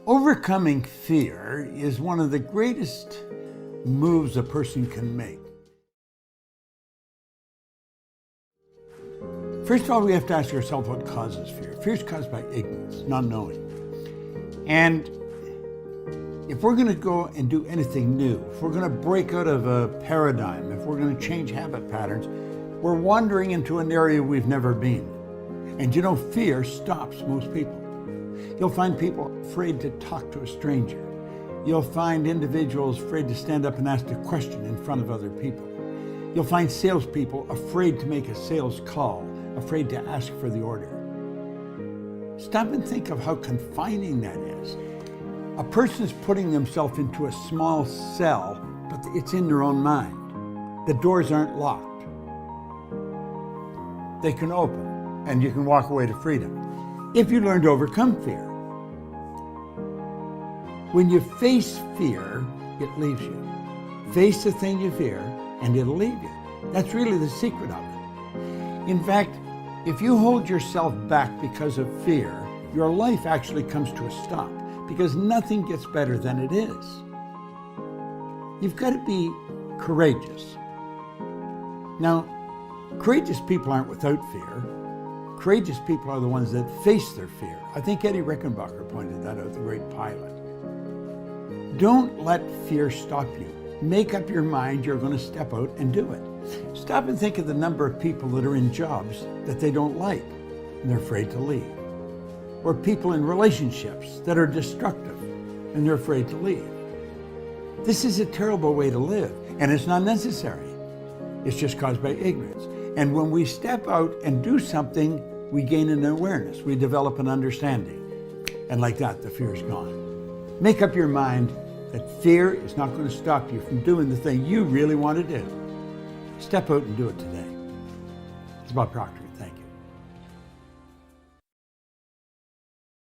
Overcoming fear is one of the greatest moves a person can make. First of all, we have to ask ourselves what causes fear. Fear is caused by ignorance, not knowing. And if we're going to go and do anything new, if we're going to break out of a paradigm, if we're going to change habit patterns, we're wandering into an area we've never been. And you know, fear stops most people. You'll find people afraid to talk to a stranger. You'll find individuals afraid to stand up and ask a question in front of other people. You'll find salespeople afraid to make a sales call, afraid to ask for the order. Stop and think of how confining that is. A person's putting themselves into a small cell, but it's in their own mind. The doors aren't locked. They can open, and you can walk away to freedom if you learn to overcome fear. When you face fear, it leaves you. Face the thing you fear, and it'll leave you. That's really the secret of it. In fact, if you hold yourself back because of fear, your life actually comes to a stop, because nothing gets better than it is. You've got to be courageous. Now, courageous people aren't without fear. Courageous people are the ones that face their fear. I think Eddie Rickenbacker pointed that out, the great pilot. Don't let fear stop you. Make up your mind you're going to step out and do it. Stop and think of the number of people that are in jobs that they don't like and they're afraid to leave. Or people in relationships that are destructive and they're afraid to leave. This is a terrible way to live, and it's not necessary. It's just caused by ignorance. And when we step out and do something, we gain an awareness, we develop an understanding. And like that, the fear is gone. Make up your mind that fear is not going to stop you from doing the thing you really want to do. Step out and do it today. It's Bob Proctor. Thank you.